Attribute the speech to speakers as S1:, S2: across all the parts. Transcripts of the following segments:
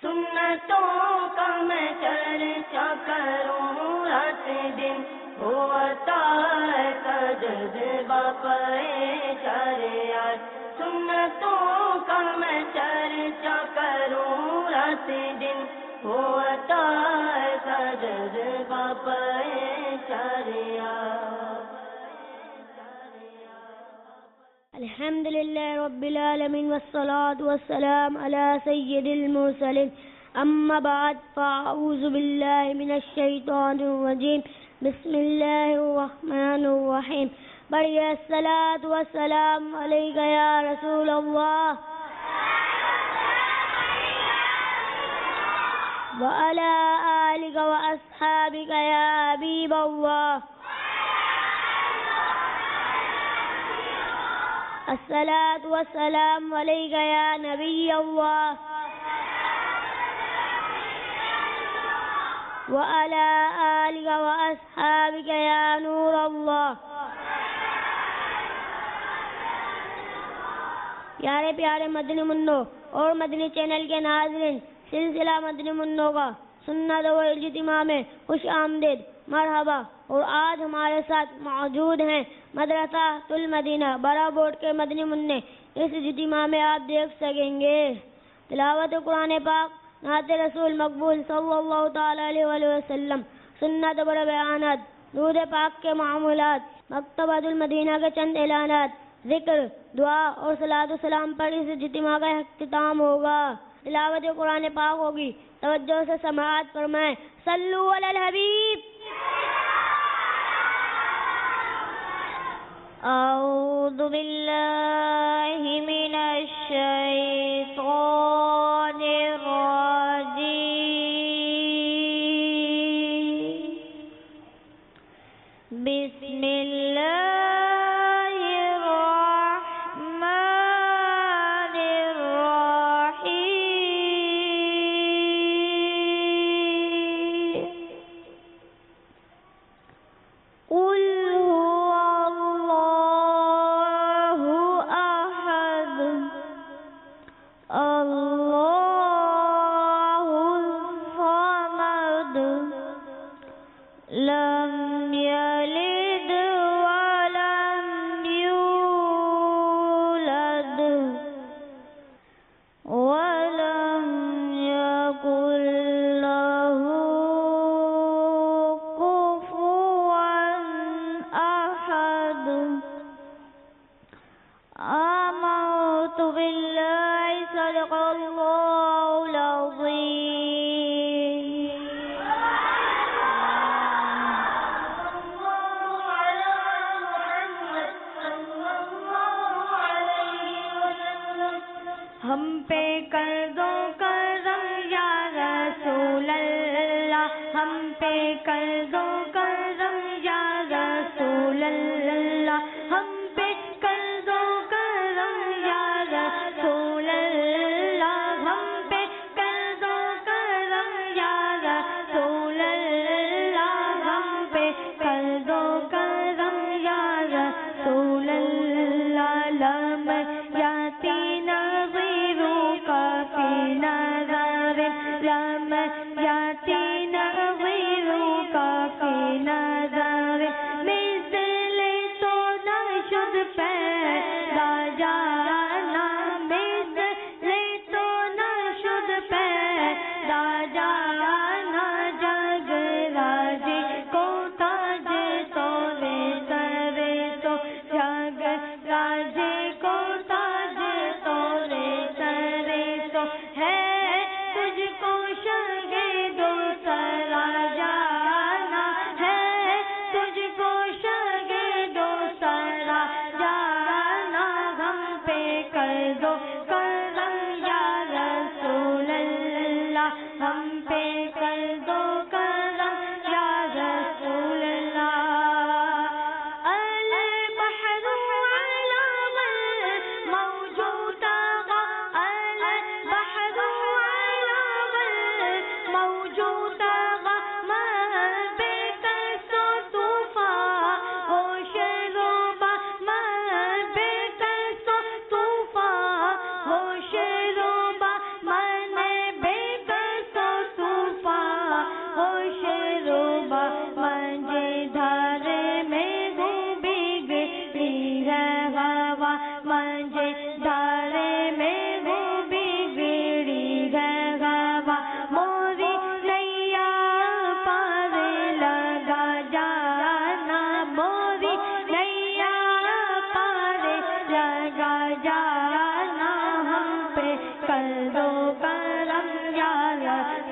S1: سنتوں کا میں چرچا کروں رات دن، ہوتا ہے کا جذبہ پائے شریعت۔ سنتوں کا میں چرچا کروں رات دن، ہوتا ہے کا جذبہ پائے شریعت۔
S2: الحمد للہ رب العالمین والصلاة والسلام علی سید المرسلین، اما بعد فاعوذ باللہ من الشیطان الرجیم، بسم اللہ الرحمن الرحیم۔ بڑی الصلاة والسلام علیک یا رسول اللہ وعلی آلک واصحابک یا حبیب اللہ۔ الصلاة والسلام علیک یا نبی اللہ وعلی آلک واصحابک یا نور اللہ۔ پیارے پیارے مدنی منوں اور مدنی چینل کے ناظرین، سلسلہ مدنی منوں کا سنت و اجتماع میں خوش آمدید، مرحبا۔ اور آج ہمارے ساتھ موجود ہیں مدرسہ المدینہ برا بورڈ کے مدنی منع۔ اس اجتماع میں آپ دیکھ سکیں گے تلاوت قرآن پاک، نعت رسول مقبول صلی اللہ تعالی علیہ وآلہ وسلم، سنت بر بیانات، درود پاک کے معمولات، مکتبۃ المدینہ کے چند اعلانات، ذکر، دعا اور صلاۃ و سلام پر اس اجتماع کا اختتام ہوگا۔ تلاوت قرآن پاک ہوگی، توجہ سے سماعت فرمائیں۔ صلو علی الحبیب۔ اعوذ باللہ من الشیطان الرجیم، بسم اللہ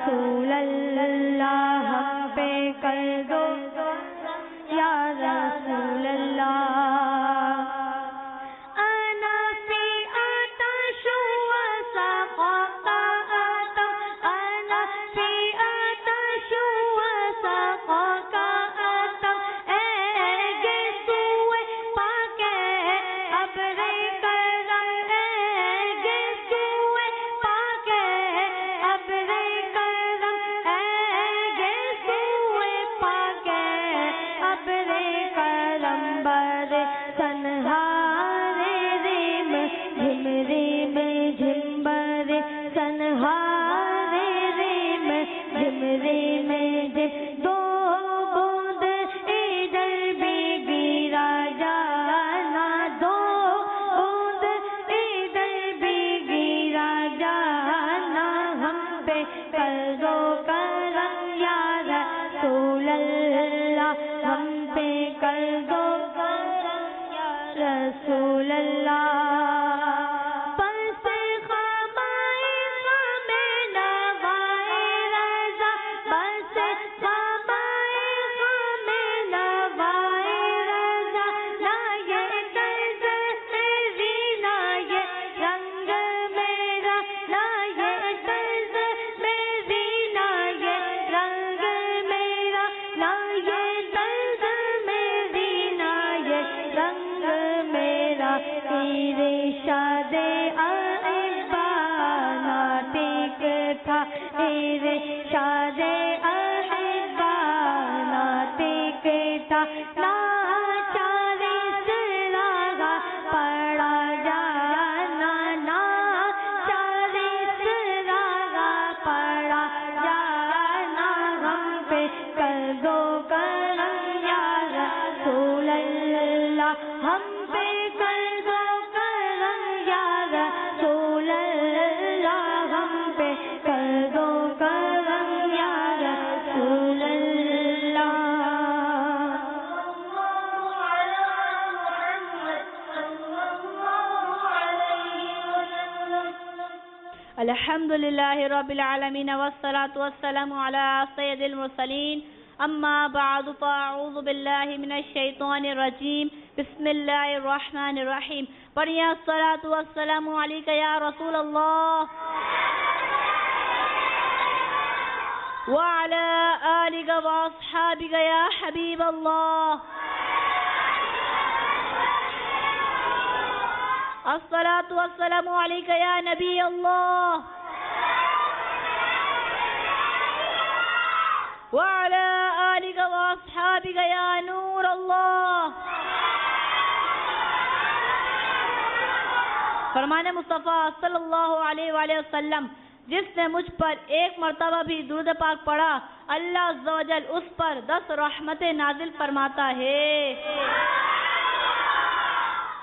S2: رسول اللہ ہم پہ کر دو یا رسول اللہ
S3: الحمد لله رب العالمين والصلاة والسلام على سيد المرسلين أما بعد فأعوذ بالله من الشيطان الرجيم بسم الله الرحمن الرحيم پڑھیے الصلاة والسلام عليك يا رسول الله وعلى آلك وأصحابك يا حبيب الله الصلاة والسلام عليك يا نبي الله وعلى آلك وأصحابك يا نور الله فرمان مصطفیٰ صلی اللہ علیہ وآلہ وسلم جس نے مجھ پر ایک مرتبہ بھی درود پاک پڑھا اللہ عز و جل اس پر 10 رحمتیں نازل فرماتا ہے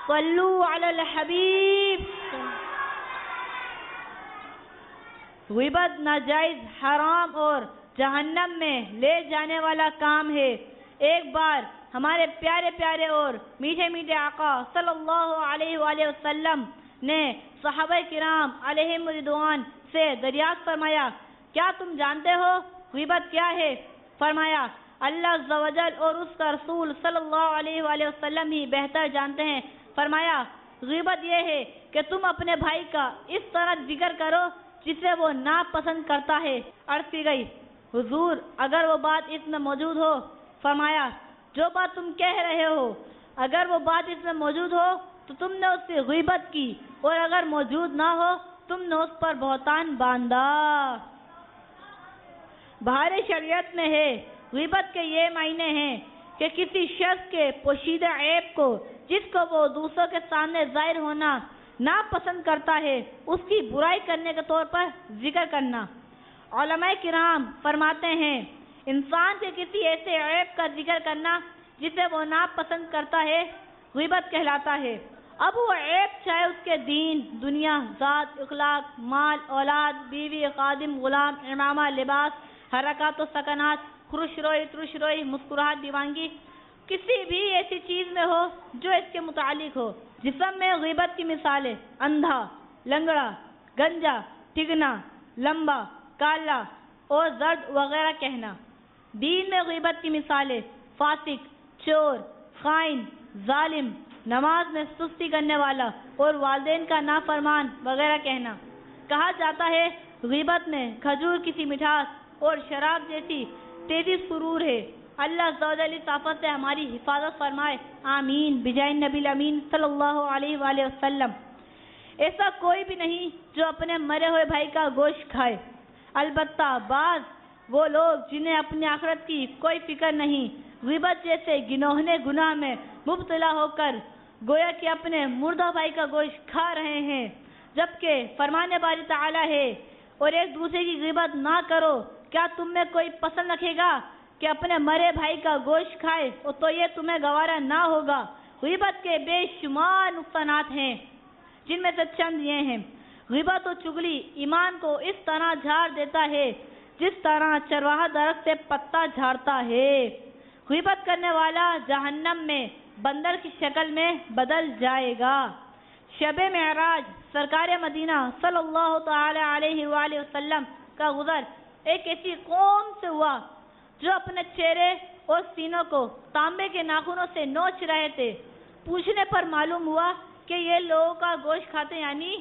S3: صلو علی الحبیب غیبت ناجائز حرام اور جہنم میں لے جانے والا کام ہے ایک بار ہمارے پیارے پیارے اور میٹھے میٹھے آقا صلی اللہ علیہ وآلہ وسلم نے صحابہ کرام علیہم رضوان سے دریافت فرمایا کیا تم جانتے ہو غیبت کیا ہے؟ فرمایا اللہ عز و جل اور اس کا رسول صلی اللہ علیہ وآلہ وسلم ہی بہتر جانتے ہیں فرمایا غیبت یہ ہے کہ تم اپنے بھائی کا اس طرح ذکر کرو جسے وہ ناپسند کرتا ہے عرض کی گئی حضور اگر وہ بات اس میں موجود ہو فرمایا جو بات تم کہہ رہے ہو اگر وہ بات اس میں موجود ہو تو تم نے اس کی غیبت کی اور اگر موجود نہ ہو تم نے اس پر بہتان باندھا بہار شریعت میں ہے غیبت کے یہ معنی ہیں کہ کسی شخص کے پوشیدہ عیب کو جس کو وہ دوسروں کے سامنے ظاہر ہونا ناپسند کرتا ہے اس کی برائی کرنے کے طور پر ذکر کرنا علماء کرام فرماتے ہیں انسان کے کسی ایسے عیب کا ذکر کرنا جسے وہ ناپسند کرتا ہے غیبت کہلاتا ہے اب وہ عیب چاہے اس کے دین دنیا ذات اخلاق مال اولاد بیوی خادم غلام امامہ لباس حرکات و سکنات خوش روئی ترش روئی مسکراہٹ دیوانگی کسی بھی ایسی چیز میں ہو جو اس کے متعلق ہو جسم میں غیبت کی مثالیں اندھا لنگڑا گنجا ٹگنا لمبا کالا اور زرد وغیرہ کہنا۔ دین میں غیبت کی مثالیں: فاسق، چور، خائن، ظالم، نماز میں سستی کرنے والا اور والدین کا نافرمان وغیرہ کہنا۔ کہا جاتا ہے غیبت میں کھجور کی سی مٹھاس اور شراب جیسی تیزی سرور ہے۔ اللہ عز و جل اس آفت سے ہماری حفاظت فرمائے، آمین بجائے نبی الامین صلی اللہ علیہ وآلہ وسلم۔ ایسا کوئی بھی نہیں جو اپنے مرے ہوئے بھائی کا گوشت کھائے، البتہ بعض وہ لوگ جنہیں اپنی آخرت کی کوئی فکر نہیں، غیبت جیسے گنوہنے گناہ میں مبتلا ہو کر گویا کہ اپنے مردہ بھائی کا گوشت کھا رہے ہیں، جبکہ فرمان باری تعالیٰ ہے اور ایک دوسرے کی غیبت نہ کرو۔ کیا تم میں کوئی پسند رکھے گا کہ اپنے مرے بھائی کا گوشت کھائے اور تو یہ تمہیں گوارا نہ ہوگا۔ غیبت کے بے شمار نقصانات ہیں، جن میں سے چند یہ ہیں: غیبت و چغلی ایمان کو اس طرح جھاڑ دیتا ہے جس طرح چرواہا درخت سے پتا جھاڑتا ہے۔ غیبت کرنے والا جہنم میں بندر کی شکل میں بدل جائے گا۔ شب معراج سرکار مدینہ صلی اللہ تعالی علیہ وآلہ وسلم کا گزر ایک ایسی قوم سے ہوا جو اپنے چہرے اور سینوں کو تانبے کے ناخنوں سے نوچ رہے تھے۔ پوچھنے پر معلوم ہوا کہ یہ لوگوں کا گوشت کھاتے یعنی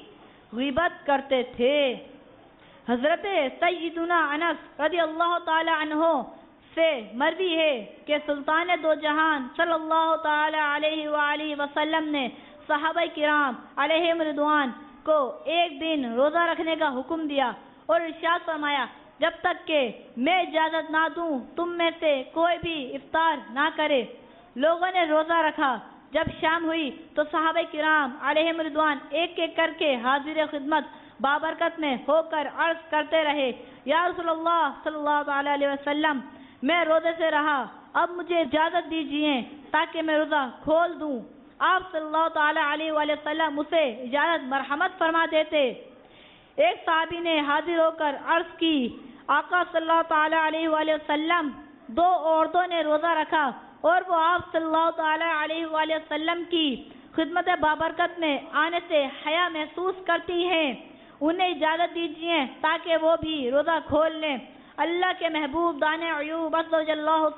S3: غیبت کرتے تھے۔ حضرت سیدنا انس رضی اللہ تعالی عنہ سے مروی ہے کہ سلطان دو جہان صلی اللہ تعالی علیہ وآلہ وسلم نے صحابہ کرام علیہم رضوان کو ایک دن روزہ رکھنے کا حکم دیا اور ارشاد فرمایا، جب تک کہ میں اجازت نہ دوں تم میں سے کوئی بھی افطار نہ کرے۔ لوگوں نے روزہ رکھا۔ جب شام ہوئی تو صحابہ کرام علیہم رضوان ایک ایک کر کے حاضر خدمت بابرکت میں ہو کر عرض کرتے رہے، یا رسول اللہ صلی اللہ علیہ وسلم، میں روزے سے رہا، اب مجھے اجازت دیجیے تاکہ میں روزہ کھول دوں۔ آپ صلی اللہ تعالی علیہ وآلہ وسلم اسے اجازت مرحمت فرما دیتے۔ ایک صحابی نے حاضر ہو کر عرض کی، آقا صلی اللہ تعالی علیہ وآلہ وسلم، دو عورتوں نے روزہ رکھا اور وہ آپ صلی اللہ تعالی علیہ وآلہ وسلم کی خدمت بابرکت میں آنے سے حیا محسوس کرتی ہیں، انہیں اجازت دیجیے تاکہ وہ بھی روزہ کھول لیں۔ اللہ کے محبوب دان ایوب صلی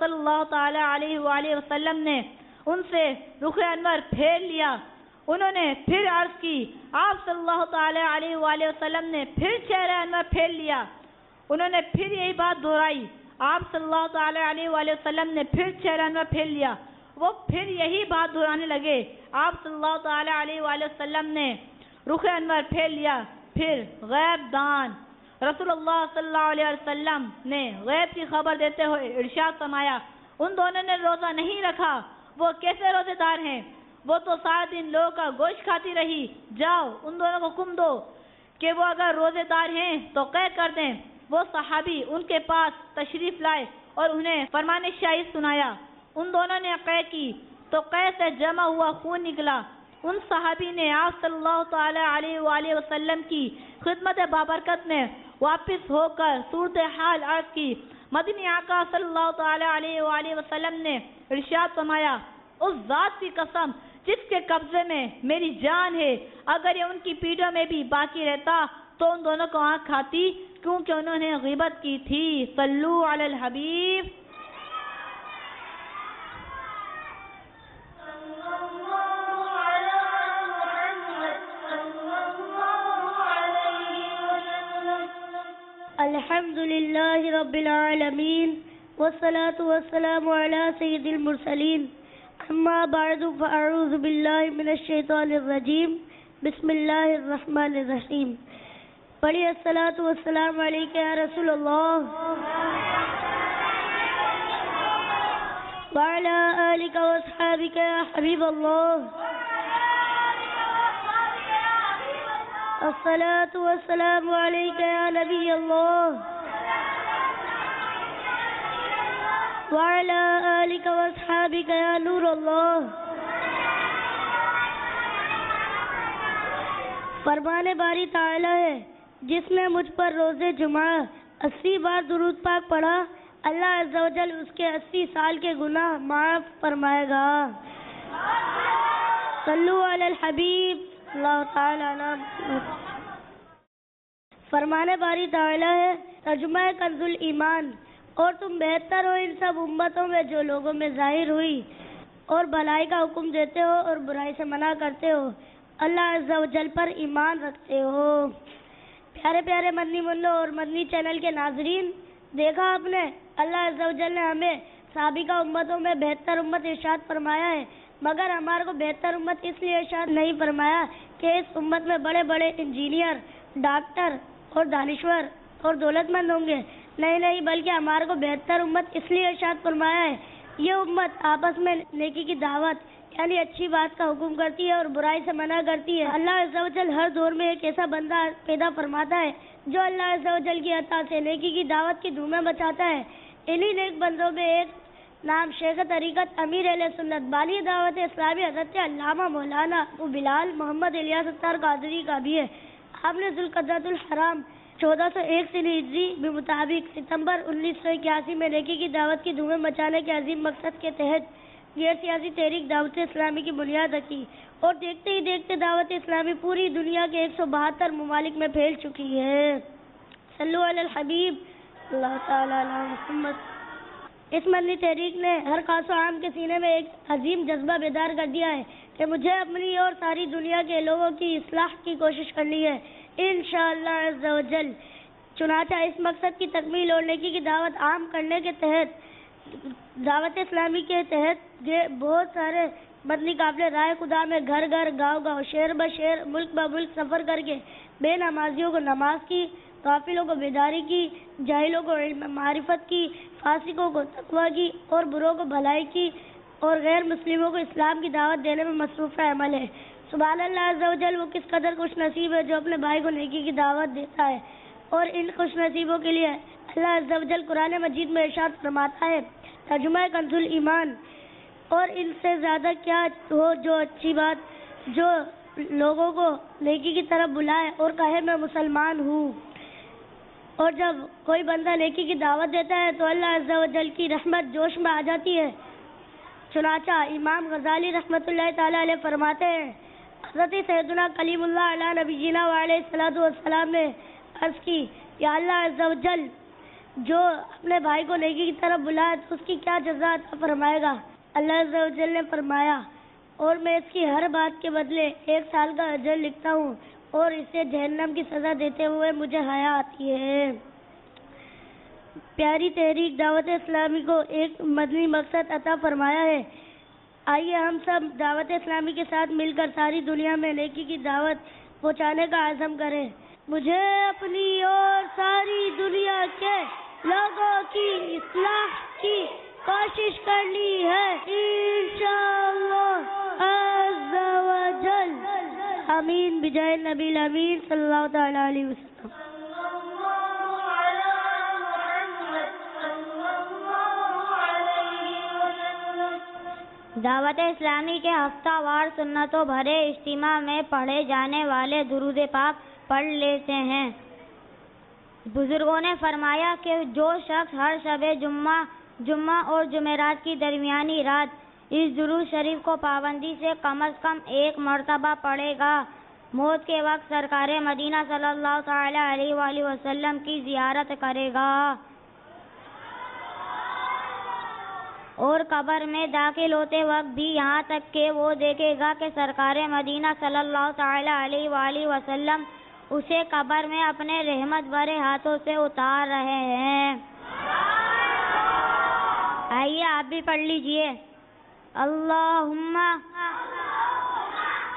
S3: اللہ تعالی علیہ وآلہ وسلم نے ان سے رخ انور پھیر لیا۔ انہوں نے پھر عرض کی، آپ صلی اللہ تعالی علیہ وآلہ وسلم نے پھر چہرہ انور پھیر لیا۔ انہوں نے پھر یہی بات دہرائی۔ آپ صلی اللہ تعالی علیہ وآلہ وسلم نے پھر چہرہ انور پھیر لیا۔ وہ پھر یہی بات دہرانے لگے۔ آپ صلی اللہ تعالی علیہ وآلہ وسلم نے رخ انور پھیر لیا۔ پھر غیب دان رسول اللہ صلی اللہ علیہ وسلم نے غیب کی خبر دیتے ہوئے ارشاد فرمایا، ان دونوں نے روزہ نہیں رکھا، وہ کیسے روزے دار ہیں؟ وہ تو سارا دن لوگوں کا گوشت کھاتی رہی۔ جاؤ ان دونوں کو حکم دو کہ وہ اگر روزے دار ہیں تو قید کر دیں۔ وہ صحابی ان کے پاس تشریف لائے اور انہیں فرمان شاہی سنایا۔ ان دونوں نے قید کی تو قید سے جمع ہوا خون نکلا۔ ان صحابی نے آپ صلی اللہ تعالی علیہ وآلہ وسلم کی خدمت بابرکت میں واپس ہو کر صورتحال عرض کی۔ مدنی آقا صلی اللہ تعالی علیہ وآلہ وسلم نے ارشاد فرمایا، اس ذات کی قسم جس کے قبضے میں میری جان ہے، اگر یہ ان کی پیٹھوں میں بھی باقی رہتا تو ان دونوں کو آنکھ کھاتی، کیونکہ انہوں نے غیبت کی تھی۔ صلو علی الحبیب۔
S2: الحمد للہ رب العالمین والصلاة والسلام علی سید المرسلین، اما بعد فاعوذ باللہ من الشیطان الرجیم، بسم اللہ الرحمن الرحیم۔ پڑھیے الصلاۃ والسلام علیک یا رسول اللہ وعلی آلک واصحابک یا حبیب اللہ۔ الصلاۃ والسلام علیک یا نبی اللہ وعلی آلک واصحابک یا نور اللہ۔ فرمان باری تعالی ہے، جس نے مجھ پر روزے جمعہ 80 بار درود پاک پڑھا، اللہ عز و جل اس کے 80 سال کے گناہ معاف فرمائے گا۔ صلو علی الحبیب اللہ تعالی علی محمد۔ فرمانے باری تعالیٰ ہے ترجمہ کنز ایمان، اور تم بہتر ہو ان سب امتوں میں جو لوگوں میں ظاہر ہوئی اور بھلائی کا حکم دیتے ہو اور برائی سے منع کرتے ہو، اللہ عز و جل پر ایمان رکھتے ہو۔ پیارے پیارے مدنی منوں اور مدنی چینل کے ناظرین، دیکھا آپ نے اللہ عز و جل نے ہمیں سابقہ امتوں میں بہتر امت ارشاد فرمایا ہے، مگر ہمارے کو بہتر امت اس لیے ارشاد نہیں فرمایا کہ اس امت میں بڑے بڑے انجینئر، ڈاکٹر اور دانشور اور دولت مند ہوں گے، نہیں، بلکہ ہمارے کو بہتر امت اس لیے ارشاد فرمایا ہے یہ امت آپس میں نیکی کی دعوت یعنی اچھی بات کا حکم کرتی ہے اور برائی سے منع کرتی ہے۔ اللہ عز و جل ہر دور میں ایک ایسا بندہ پیدا فرماتا ہے جو اللہ عز و جل کی عطا سے نیکی کی دعوت کی دھومیں مچاتا ہے۔ انہی نیک بندوں میں ایک نام شیخ طریقت امیر اہل سنت بانی دعوت اسلامی حضرت علامہ مولانا ابو بلال محمد الیاس ستار قادری کا بھی ہے۔ آپ نے ذوالقعدۃ الحرام 1401 سے ہجری کے مطابق ستمبر 1981 میں نیکی کی دعوت کی دھومیں مچانے کے عظیم مقصد کے تحت غیر سیاسی تحریک دعوت اسلامی کی بنیاد رکھی، اور دیکھتے ہی دیکھتے دعوت اسلامی پوری دنیا کے 172 ممالک میں پھیل چکی ہے۔ صلو علی الحبیب اللہ تعالی علی محمد۔ اس مدنی تحریک نے ہر خاص و عام کے سینے میں ایک عظیم جذبہ بیدار کر دیا ہے کہ مجھے اپنی اور ساری دنیا کے لوگوں کی اصلاح کی کوشش کرنی ہے انشاءاللہ عز و جل۔ چنانچہ اس مقصد کی تکمیل اور نیکی کی دعوت عام کرنے کے تحت دعوت اسلامی کے تحت بہت سارے مدنی قافلے رائے خدا میں گھر گھر، گاؤں گاؤں، شہر بشہر، ملک بملک سفر کر کے بے نمازیوں کو نماز کی، غافلوں کو بیداری کی، جاہلوں کو علم معرفت کی، فاسقوں کو تقویٰ کی اور بروں کو بھلائی کی، اور غیر مسلموں کو اسلام کی دعوت دینے میں مصروف عمل ہے۔ سبحان اللہ عز و جل، وہ کس قدر خوش نصیب ہے جو اپنے بھائی کو نیکی کی دعوت دیتا ہے، اور ان خوش نصیبوں کے لیے اللہ عز و جل قرآن مجید میں ارشاد فرماتا ہے ترجمہ کنز ایمان، اور ان سے زیادہ کیا ہو جو اچھی بات جو لوگوں کو نیکی کی طرف بلائے اور کہے میں مسلمان ہوں۔ اور جب کوئی بندہ نیکی کی دعوت دیتا ہے تو اللہ عز و جل کی رحمت جوش میں آ جاتی ہے۔ چنانچہ امام غزالی رحمۃ اللہ تعالی علیہ فرماتے ہیں حضرت سیدنا کلیم اللہ علیہ نبینا وعلیہ الصلوۃ والسلام نے عرض کی یا اللہ عز و جل جو اپنے بھائی کو نیکی کی طرف بلائے تو اس کی کیا جزا عطا فرمائے گا؟ اللہ عز و جل نے فرمایا اور میں اس کی ہر بات کے بدلے 1 سال کا اجر لکھتا ہوں اور اسے جہنم کی سزا دیتے ہوئے مجھے حیا آتی ہے۔ پیاری تحریک دعوت اسلامی کو ایک مدنی مقصد عطا فرمایا ہے۔ آئیے ہم سب دعوت اسلامی کے ساتھ مل کر ساری دنیا میں نیکی کی دعوت پہنچانے کا عزم کریں۔ مجھے اپنی اور ساری دنیا کے لوگوں کی اصلاح کی کوشش کرنی ہے انشاءاللہ عز و جل۔ آمین بجائے نبی الامین صلی اللہ تعالی علیہ وسلم۔
S4: دعوت اسلامی کے ہفتہ وار سنتوں بھرے اجتماع میں پڑھے جانے والے درود پاک پڑھ لیتے ہیں۔ بزرگوں نے فرمایا کہ جو شخص ہر شب جمعہ اور جمعرات کی درمیانی رات اس درود شریف کو پابندی سے کم از کم 1 مرتبہ پڑھے گا، موت کے وقت سرکار مدینہ صلی اللہ تعالی علیہ وآلہ وسلم کی زیارت کرے گا اور قبر میں داخل ہوتے وقت بھی یہاں تک کہ وہ دیکھے گا کہ سرکار مدینہ صلی اللہ تعالی علیہ وآلہ وسلم اسے قبر میں اپنے رحمت بھرے ہاتھوں سے اتار رہے ہیں۔ آئیے آپ بھی پڑھ لیجئے۔ اللہم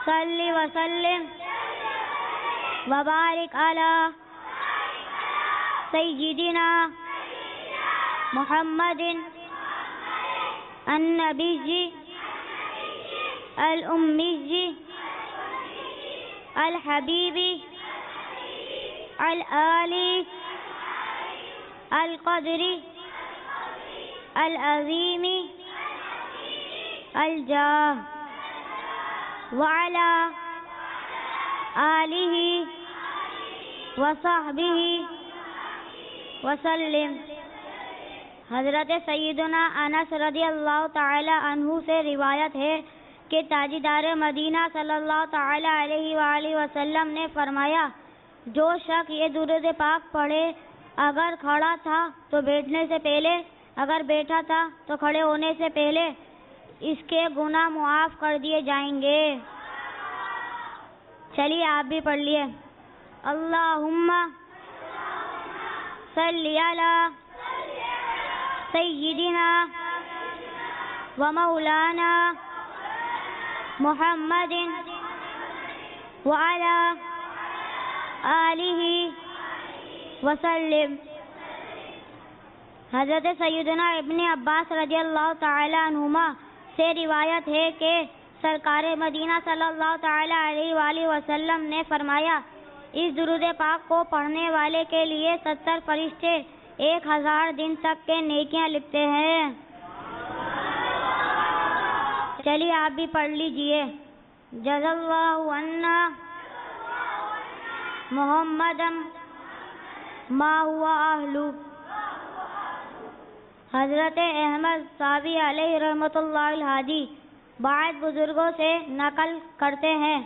S4: صلی وسلم وبارک علی سیدنا محمد النبی الأمی الحبیب العلی القدر العظیم الجاہ وعلی آلہ وصحبہ وسلم۔ حضرت سیدنا انس رضی اللہ تعالی عنہ سے روایت ہے کہ تاجدار مدینہ صلی اللہ تعالی علیہ وآلہ وسلم نے فرمایا جو شخص یہ درود پاک پڑھے اگر کھڑا تھا تو بیٹھنے سے پہلے، اگر بیٹھا تھا تو کھڑے ہونے سے پہلے اس کے گناہ معاف کر دیے جائیں گے۔ چلیے آپ بھی پڑھ لیے۔ اللہم صلی علی سیدنا و مولانا محمد وعلی آلہ وسلم۔ حضرت سیدنا ابن عباس رضی اللہ تعالی عنہما سے روایت ہے کہ سرکار مدینہ صلی اللہ تعالی علیہ وآلہ وسلم نے فرمایا، اس درود پاک کو پڑھنے والے کے لیے 70 فرشتے 1000 دن تک کے نیکیاں لکھتے ہیں۔ چلیے آپ بھی پڑھ لیجئے۔ جزا اللہ عنا محمدم ما ہوا اہلو۔ حضرت احمد صاوی علیہ رحمۃ اللہ الہادی بعض بزرگوں سے نقل کرتے ہیں،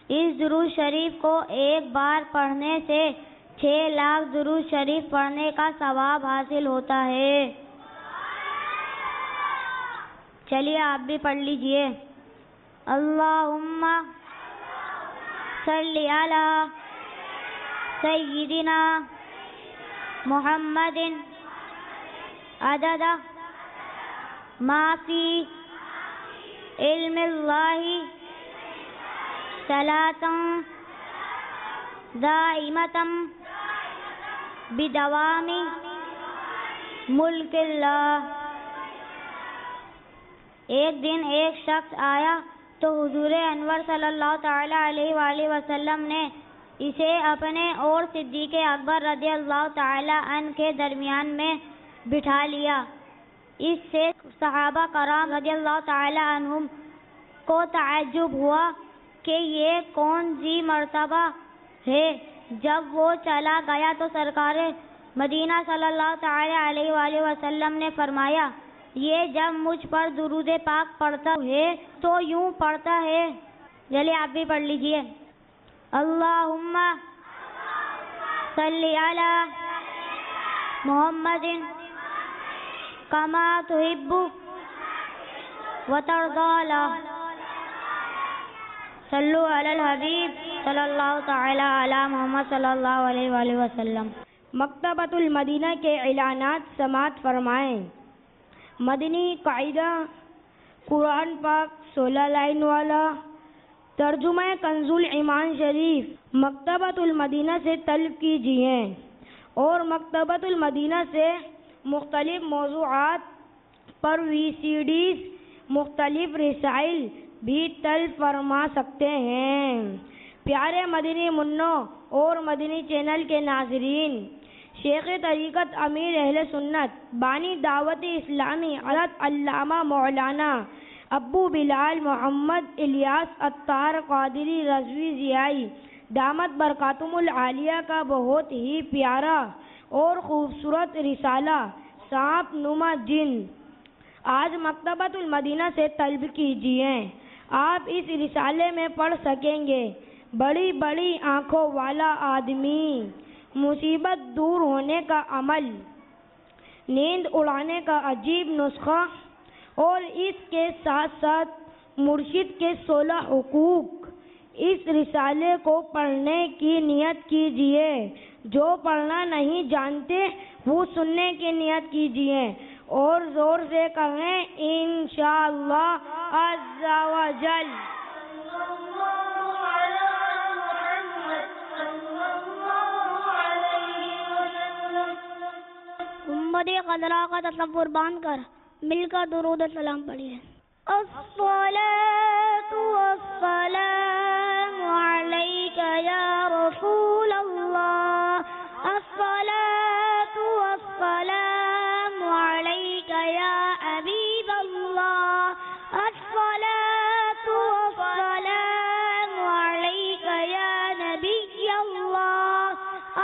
S4: اس درود شریف کو ایک بار پڑھنے سے 6 لاکھ درود شریف پڑھنے کا ثواب حاصل ہوتا ہے۔ چلیے آپ بھی پڑھ لیجئے۔ اللہم صلی علی سیدنا محمد عدد ما فی علم اللہ صلاۃ دائمۃ بدوام ملک اللہ۔ ایک دن ایک شخص آیا تو حضور انور صلی اللہ تعالی علیہ وآلہ وسلم نے اسے اپنے اور صدیق اکبر رضی اللہ تعالی عنہ کے درمیان میں بٹھا لیا۔ اس سے صحابہ کرام رضی اللہ تعالی عنہم کو تعجب ہوا کہ یہ کون سی مرتبہ ہے۔ جب وہ چلا گیا تو سرکار مدینہ صلی اللہ تعالی علیہ وآلہ وسلم نے فرمایا، یہ جب مجھ پر درود پاک پڑھتا ہے تو یوں پڑھتا ہے۔ چلیے آپ بھی پڑھ لیجئے۔ اللہم صلی علی محمد کما تحب وترضی۔ صلو علی الحبیب صلی اللہ تعالی علی محمد صلی اللہ علیہ وآلہ وسلم۔
S2: مکتبۃ المدینہ کے اعلانات سماعت فرمائیں۔ مدنی قاعدہ قرآن پاک 16 لائن والا ترجمہ کنز الایمان شریف مکتبۃ المدینہ سے طلب کیجیے اور مکتبۃ المدینہ سے مختلف موضوعات پر VCDs مختلف رسائل بھی طلب فرما سکتے ہیں۔ پیارے مدنی منوں اور مدنی چینل کے ناظرین، شیخ طریقت امیر اہل سنت بانی دعوت اسلامی حضرت علامہ مولانا ابو بلال محمد الیاس عطار قادری رضوی ضیائی دامت برکاتہم العالیہ کا بہت ہی پیارا اور خوبصورت رسالہ سانپ نما جن آج مکتبۃ المدینہ سے طلب کیجیے۔ آپ اس رسالے میں پڑھ سکیں گے، بڑی بڑی آنکھوں والا آدمی، مصیبت دور ہونے کا عمل، نیند اڑانے کا عجیب نسخہ، اور اس کے ساتھ ساتھ مرشد کے 16 حقوق۔ اس رسالے کو پڑھنے کی نیت کیجیے۔ جو پڑھنا نہیں جانتے وہ سننے کی نیت کیجیے اور زور سے کہیں انشاءاللہ عز و جل۔
S4: امت قدرہ کا تصور باندھ کر مل کر درود سلام پڑھیے۔ الصلاۃ والسلام علیک یا رسول اللہ، الصلاۃ والسلام علیک یا حبیب اللہ، الصلاۃ والسلام علیک یا نبی اللہ،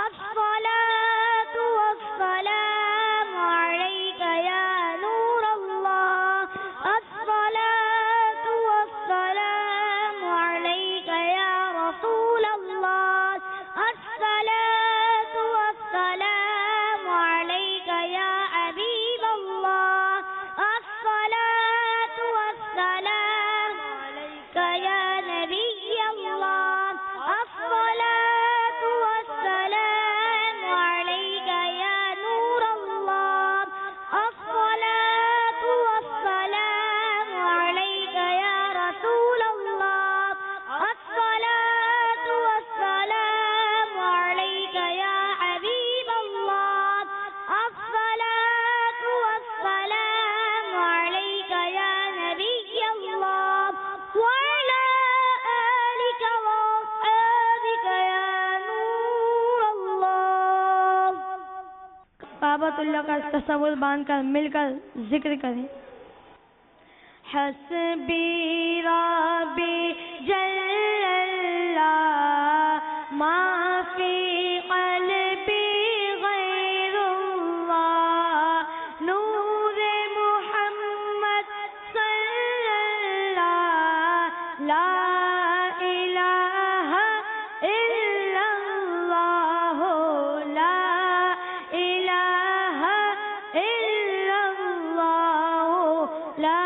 S4: الصلاۃ والسلام علیک یا نور اللہ، الصلاۃ والسلام علیک یا رسول اللہ، الصلاۃ
S2: کعبۃ اللہ کا تصور باندھ کر مل کر ذکر کریں. حسبی ربی جل اللہ ما فی قلبی غیر اللہ نور محمد صلی اللہ لا الہ الا اللہ لا الہ الا اللہ لا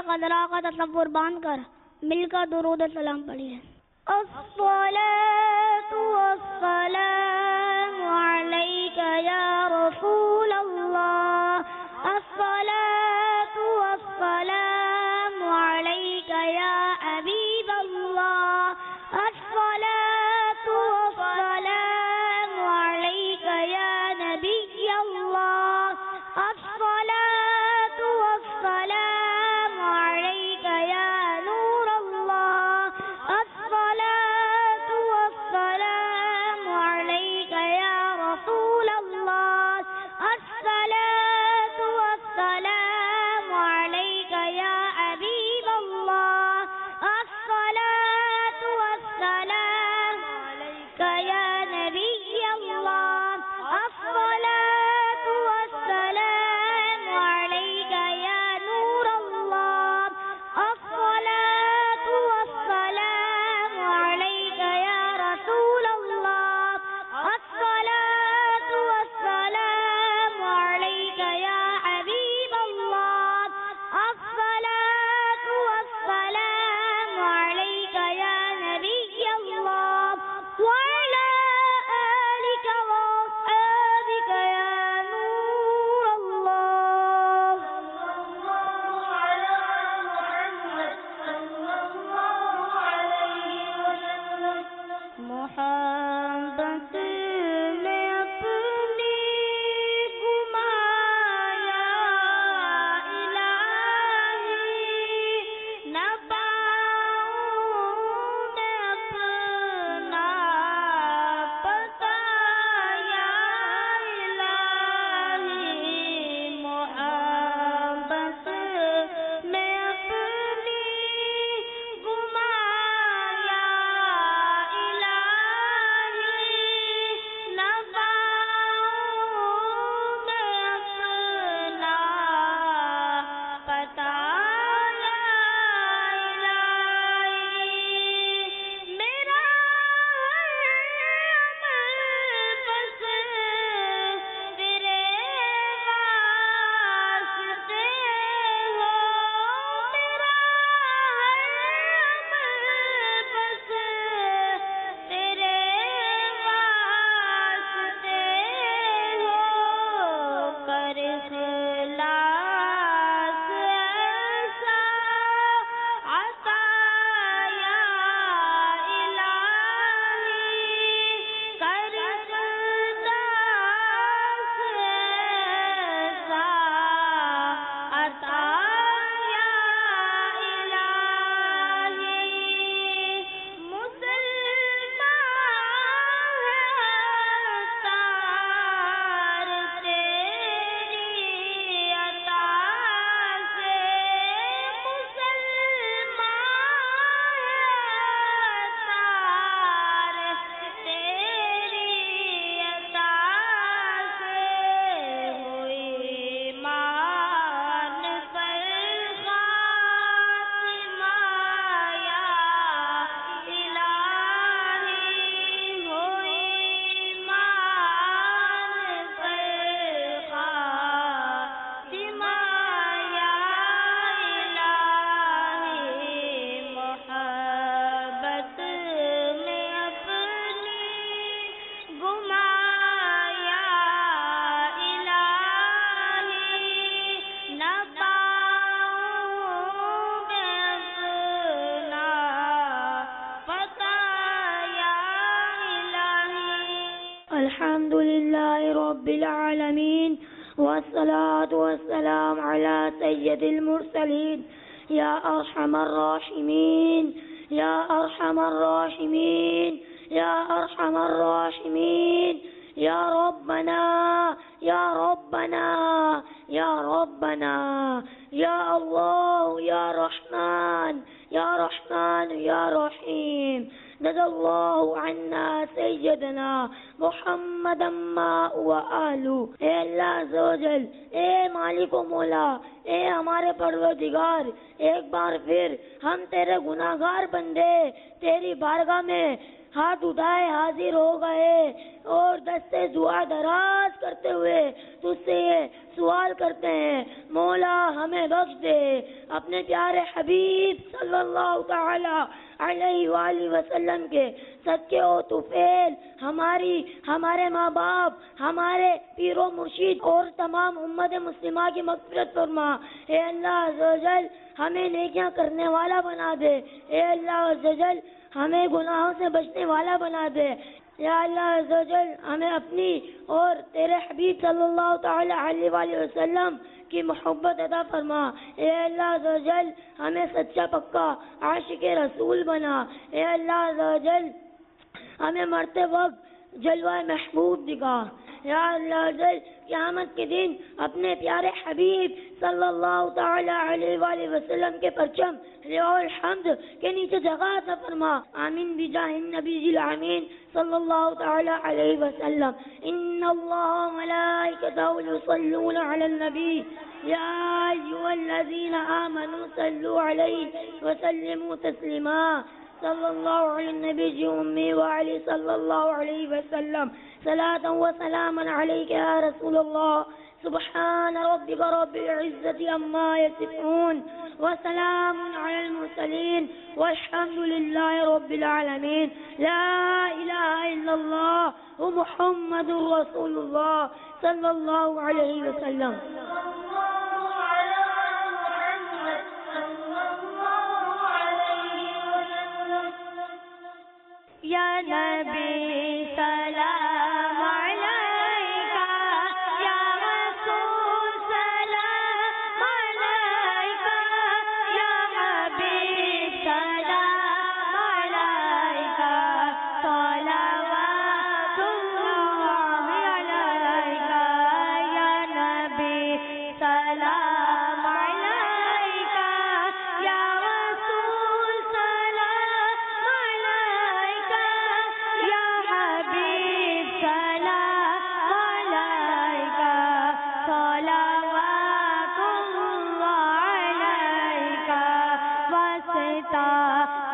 S2: قدرہ کا تصور باندھ کر مل کر درود سلام پڑھیے. الصلاۃ والسلام علیک یا رسول اللہ الصلاۃ والسلام علیک یا حبیب اللہ الصلاۃ والسلام علیک یا نبی اللہ الصلاۃ والسلام علیک یا نور اللہ الصلاۃ والسلام علیک یا رسول اللہ الصلاۃ رب العالمين والصلاة والسلام على سيد المرسلين يا أرحم الراحمين يا أرحم الراحمين يا أرحم الراحمين يا ربنا يا ربنا يا ربنا يا الله يا رحمن يا رحمن يا رحيم رضي الله عنا سيدنا محمد ما وآلو. اے اللہ عز و جل، اے مالک و مولا، اے ہمارے پروردگار، ایک بار پھر ہم تیرے گناہگار بندے تیری بارگاہ میں ہاتھ اٹھائے حاضر ہو گئے اور دستے دعا دراز کرتے ہوئے تجھ سے یہ سوال کرتے ہیں، مولا ہمیں بخش دے، اپنے پیارے حبیب صلی اللہ تعالی علیہ وآلہ وسلم کے صدقے و طفیل ہمارے ماں باپ، ہمارے پیر و مرشد اور تمام امت مسلمہ کی مغفرت فرما. اے اللہ عز و جل ہمیں نیکیاں کرنے والا بنا دے. اے اللہ عز و جل ہمیں گناہوں سے بچنے والا بنا دے. یا اللہ عز و جل ہمیں اپنی اور تیرے حبیب صلی اللہ تعالی علیہ وآلہ وسلم کی محبت عطا فرما. اے اللہ عز و جل ہمیں سچا پکا عاشق رسول بنا. اے اللہ عز و جل ہمیں مرتے وقت جلوہ محبوب دکھا. یا اللہ عز و جل قیامت کے دن اپنے پیارے حبیب صلی اللہ تعالی علیہ وآلہ وسلم کے پرچم لواء الحمد کے نیچے جگہ عطا فرما. آمین بجاہ النبی الامین صلی اللہ تعالی علیہ وسلم. ان اللہ ملائکتہ یصلون علی النبی یا ایھا الذین آمنوا صلوا علیہ وسلموا تسلیما. صلی اللہ علی النبی امی وعلی صلی اللہ علیہ وسلم. صلاة وسلاما علیک یا رسول اللہ. سبحان ربک رب العزة عما یصفون وسلام علی المرسلین والحمد للہ رب العالمین. لا الہ الا اللہ محمد رسول اللہ صلی اللہ علیہ وسلم.
S4: یا نبی سلام علیکہ، یا رسول سلام علیکہ، یا حبیب سلام علیکہ، صلوات اللہ علیکہ. یا نبی سلام علیکہ، یا رسول سلام علیکہ، یا حبیب سلام علیکہ، صلوات اللہ علیکہ. واسطہ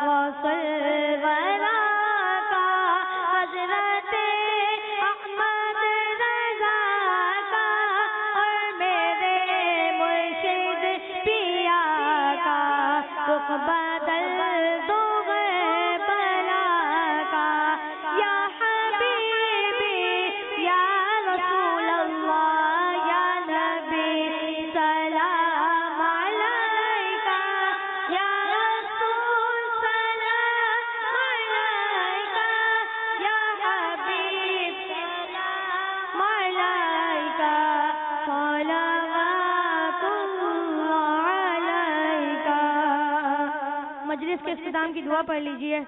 S4: غسل ورا کا حضرت احمد رضا کا، اور میرے مرشد پیا کا، رخ بدل دو گے بلا کا. یا حبیبی یا رسول اللہ، یا نبی سلام علیکہ، یا رسول سلام علیکہ، یا حبیب سلام علیکہ، صلوات اللہ علیکہ. مجلس کے اختتام کی دعا پڑھ لیجیے.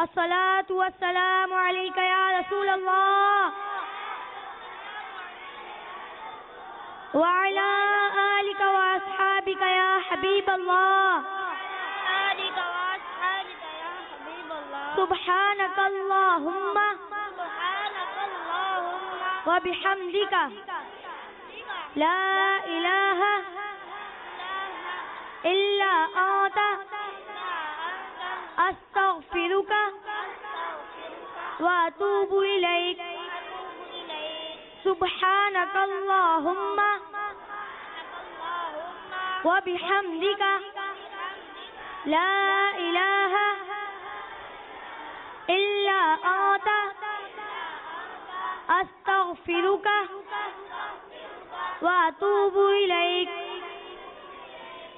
S4: الصلاۃ والسلام علیک یا رسول اللہ وعلی آلک واصحابک یا حبیب اللہ. سبحانک اللہم وبحمدک لا الہ الا انت استغفرک واتوب الیک. سبحانک اللہم وبحمدک لا الہ الا انت استغفرک واتوب الیک.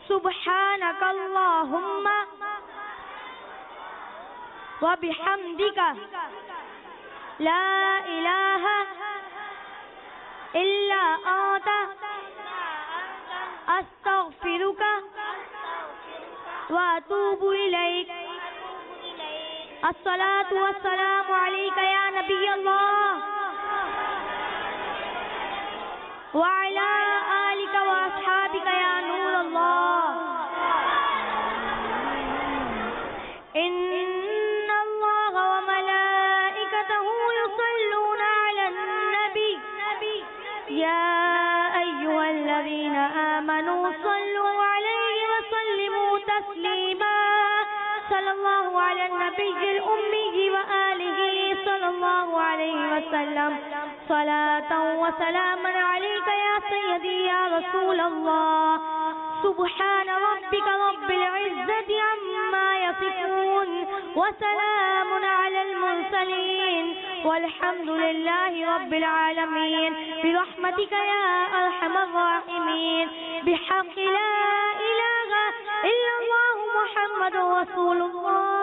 S4: سبحانک اللہم وبحمدک لا الہ إلا أنت أستغفرك وأتوب إليك. الصلاة والسلام عليك يا نبي الله وعلى آلك وأصحابك يا نور الله. إن الله وملائكته يصلون على النبي يا أيها الذين آمنوا صلوا عليه وسلموا تسليما. صلى الله على النبي الأمي وآله صلى الله عليه وسلم. صلاة وسلاما عليك يا سيدي يا رسول الله. سبحان ربك رب العزة عما يصفون وسلام على المرسلين والحمد لله رب العالمين. برحمتك يا أرحم الراحمين. بحق لا إله إلا الله محمد رسول الله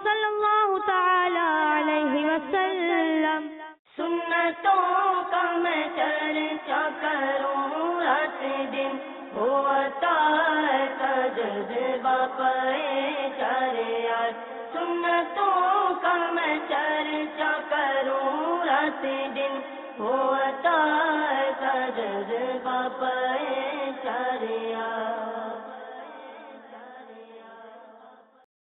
S4: صلى الله تعالى عليه وسلم.
S1: سنتوں کا میں چرچا کروں رات دن ہوتا ہے جذبہ شریعت. سنتوں کا میں چرچا کروں رات دن ہوتا ہے جذبہ